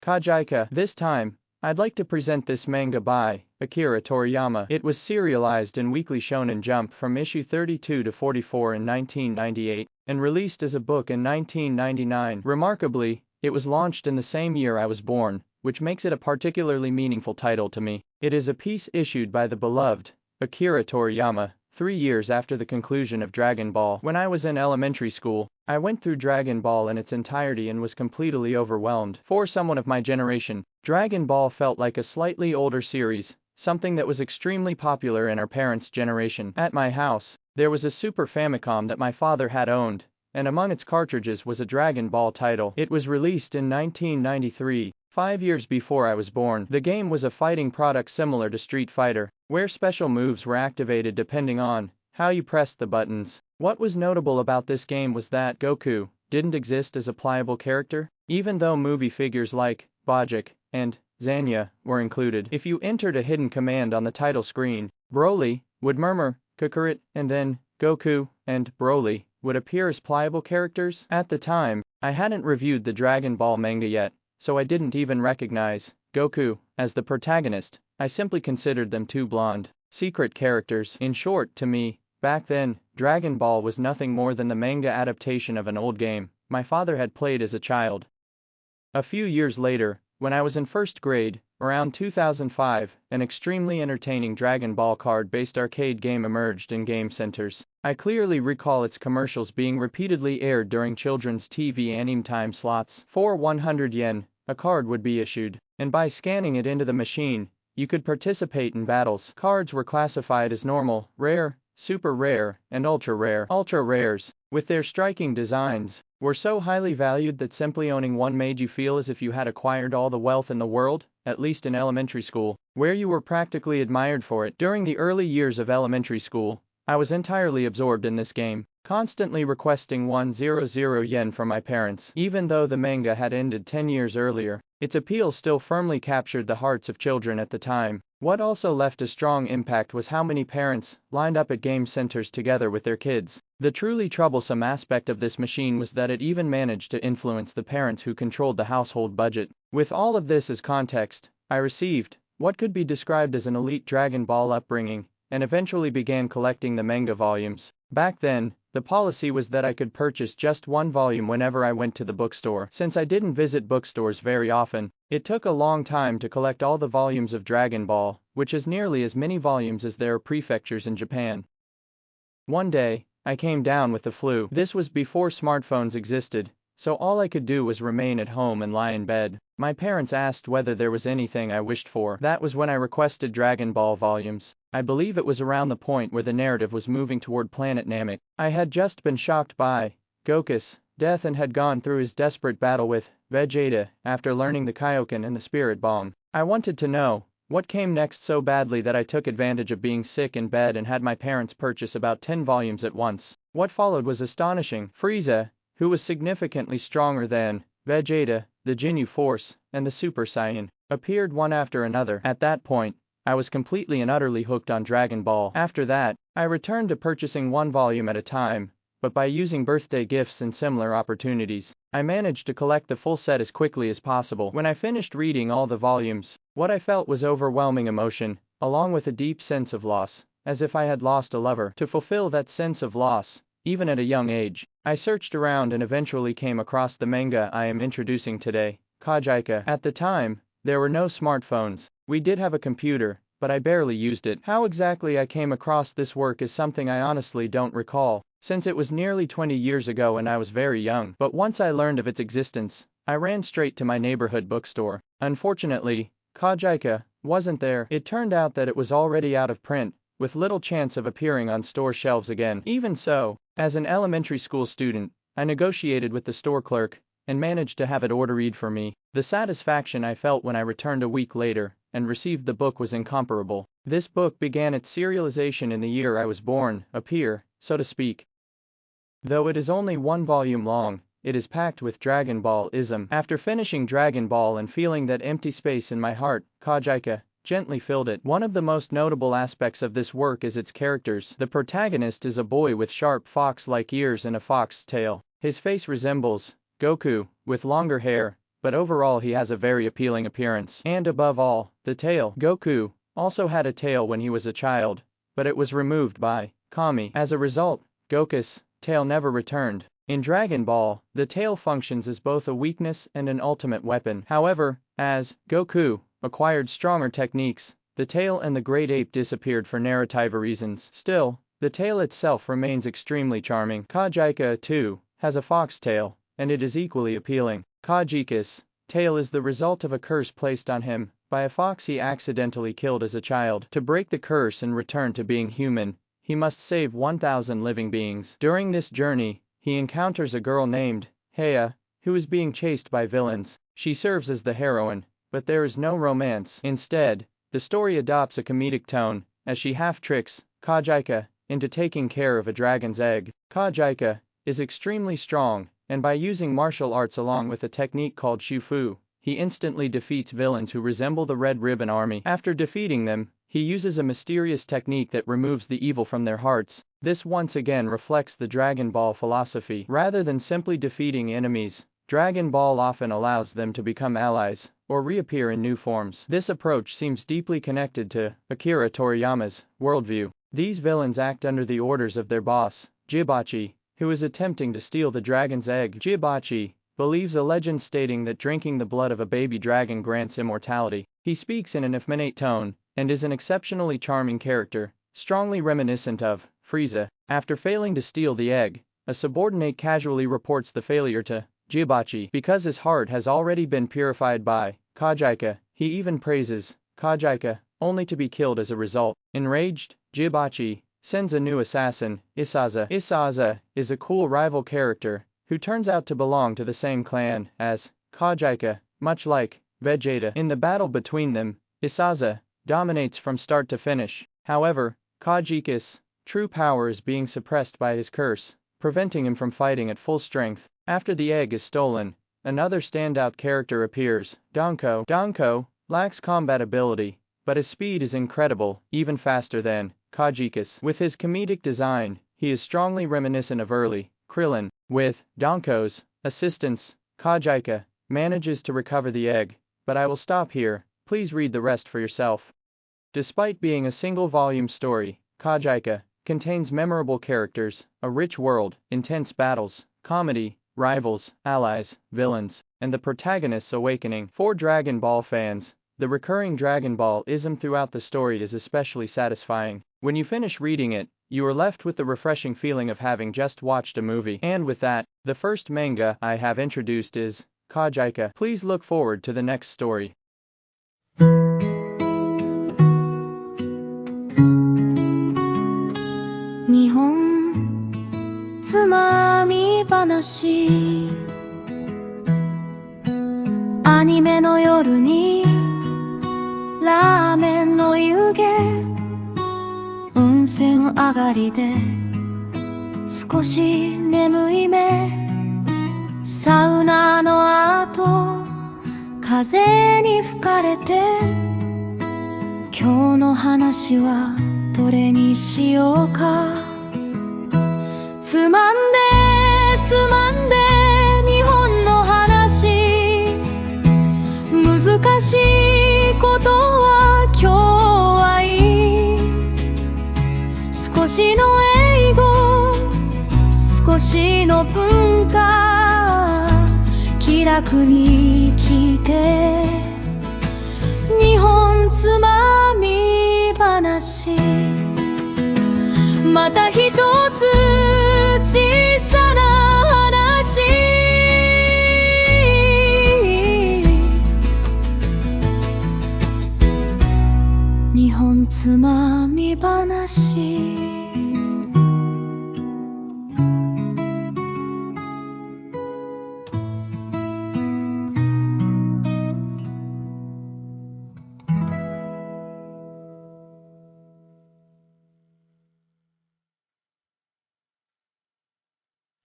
Kajika. This time, I'd like to present this manga by Akira Toriyama. It was serialized in Weekly Shonen Jump from issue 32 to 44 in 1998, and released as a book in 1999. Remarkably, it was launched in the same year I was born, which makes it a particularly meaningful title to me. It is a piece issued by the beloved Akira Toriyama 3 years after the conclusion of Dragon Ball. When I was in elementary school, I went through Dragon Ball in its entirety and was completely overwhelmed. For someone of my generation, Dragon Ball felt like a slightly older series, something that was extremely popular in our parents' generation. At my house, there was a Super Famicom that my father had owned, and among its cartridges was a Dragon Ball title. It was released in 1993, 5 years before I was born. The game was a fighting product similar to Street Fighter, where special moves were activated depending on how you pressed the buttons. What was notable about this game was that Goku didn't exist as a playable character, even though movie figures like Bajik and Zanya were included. If you entered a hidden command on the title screen, Broly would murmur Kakarot, and then Goku and Broly would appear as playable characters. At the time, I hadn't reviewed the Dragon Ball manga yet, so I didn't even recognize Goku as the protagonist. I simply considered them two blonde, secret characters. In short, to me, back then, Dragon Ball was nothing more than the manga adaptation of an old game my father had played as a child. A few years later, when I was in first grade, around 2005, an extremely entertaining Dragon Ball card-based arcade game emerged in game centers. I clearly recall its commercials being repeatedly aired during children's TV anime time slots. For 100 yen, a card would be issued, and by scanning it into the machine, you could participate in battles. Cards were classified as normal, rare, super rare, and ultra rare. Ultra rares, with their striking designs, were so highly valued that simply owning one made you feel as if you had acquired all the wealth in the world, at least in elementary school, where you were practically admired for it. During the early years of elementary school, I was entirely absorbed in this game, constantly requesting 100 yen from my parents. Even though the manga had ended 10 years earlier, its appeal still firmly captured the hearts of children at the time. What also left a strong impact was how many parents lined up at game centers together with their kids. The truly troublesome aspect of this machine was that it even managed to influence the parents who controlled the household budget. With all of this as context, I received what could be described as an elite Dragon Ball upbringing, and eventually began collecting the manga volumes. Back then, the policy was that I could purchase just one volume whenever I went to the bookstore. Since I didn't visit bookstores very often, it took a long time to collect all the volumes of Dragon Ball, which is nearly as many volumes as there are prefectures in Japan. One day, I came down with the flu. This was before smartphones existed, so all I could do was remain at home and lie in bed. My parents asked whether there was anything I wished for. That was when I requested Dragon Ball volumes. I believe it was around the point where the narrative was moving toward Planet Namek. I had just been shocked by Goku's death and had gone through his desperate battle with Vegeta after learning the Kaioken and the Spirit Bomb. I wanted to know what came next so badly that I took advantage of being sick in bed and had my parents purchase about 10 volumes at once. What followed was astonishing. Frieza, who was significantly stronger than Vegeta, the Ginyu Force, and the Super Saiyan, appeared one after another. At that point, I was completely and utterly hooked on Dragon Ball. After that, I returned to purchasing one volume at a time, but by using birthday gifts and similar opportunities, I managed to collect the full set as quickly as possible. When I finished reading all the volumes, what I felt was overwhelming emotion, along with a deep sense of loss, as if I had lost a lover. To fulfill that sense of loss, even at a young age, I searched around and eventually came across the manga I am introducing today, Kajika. At the time, there were no smartphones. We did have a computer, but I barely used it. How exactly I came across this work is something I honestly don't recall, since it was nearly 20 years ago and I was very young. But once I learned of its existence, I ran straight to my neighborhood bookstore. Unfortunately, Kajika wasn't there. It turned out that it was already out of print, with little chance of appearing on store shelves again. Even so, as an elementary school student, I negotiated with the store clerk and managed to have it ordered for me. The satisfaction I felt when I returned a week later and received the book was incomparable. This book began its serialization in the year I was born, so to speak. Though it is only one volume long, it is packed with Dragon Ball-ism. After finishing Dragon Ball and feeling that empty space in my heart, Kajika gently filled it. One of the most notable aspects of this work is its characters. The protagonist is a boy with sharp fox-like ears and a fox's tail. His face resembles Goku, with longer hair, but overall he has a very appealing appearance. And above all, the tail. Goku also had a tail when he was a child, but it was removed by Kami. As a result, Goku's tail never returned. In Dragon Ball, the tail functions as both a weakness and an ultimate weapon. However, as Goku acquired stronger techniques, the tail and the great ape disappeared for narrative reasons. Still, the tail itself remains extremely charming. Kajika, too, has a fox tail, and it is equally appealing. Kajika's tail is the result of a curse placed on him by a fox he accidentally killed as a child. To break the curse and return to being human, he must save 1,000 living beings. During this journey, he encounters a girl named Heya, who is being chased by villains. She serves as the heroine, but there is no romance. Instead, the story adopts a comedic tone, as she half-tricks Kajika into taking care of a dragon's egg. Kajika is extremely strong, and by using martial arts along with a technique called Shufu, he instantly defeats villains who resemble the Red Ribbon Army. After defeating them, he uses a mysterious technique that removes the evil from their hearts. This once again reflects the Dragon Ball philosophy. Rather than simply defeating enemies, Dragon Ball often allows them to become allies, or reappear in new forms. This approach seems deeply connected to Akira Toriyama's worldview. These villains act under the orders of their boss, Jibachi, who is attempting to steal the dragon's egg. Jibachi believes a legend stating that drinking the blood of a baby dragon grants immortality. He speaks in an effeminate tone, and is an exceptionally charming character, strongly reminiscent of Frieza. After failing to steal the egg, a subordinate casually reports the failure to Jibachi. Because his heart has already been purified by Kajika, he even praises Kajika, only to be killed as a result. Enraged, Jibachi sends a new assassin, Isaza. Isaza is a cool rival character, who turns out to belong to the same clan as Kajika, much like Vegeta. In the battle between them, Isaza dominates from start to finish. However, Kajika's true power is being suppressed by his curse, preventing him from fighting at full strength. After the egg is stolen, another standout character appears, Danko. Danko lacks combat ability, but his speed is incredible, even faster than Kajika's. With his comedic design, he is strongly reminiscent of early Krillin. With Danko's assistance, Kajika manages to recover the egg, but I will stop here. Please read the rest for yourself. Despite being a single-volume story, Kajika contains memorable characters, a rich world, intense battles, comedy, rivals, allies, villains, and the protagonist's awakening. For Dragon Ball fans, the recurring Dragon Ball-ism throughout the story is especially satisfying. When you finish reading it, you are left with the refreshing feeling of having just watched a movie. And with that, the first manga I have introduced is Kajika. Please look forward to the next story. 日本つまみ話アニメの夜にラーメンの湯気温泉上がりで少し眠い目サウナの後風に吹かれて今日の話はどれにしようかつまんでつまんで日本の話難しいことは今日はいい少しの英語少しの文化気楽に聞いて日本つまみ話また一つ小さな話日本つまみ話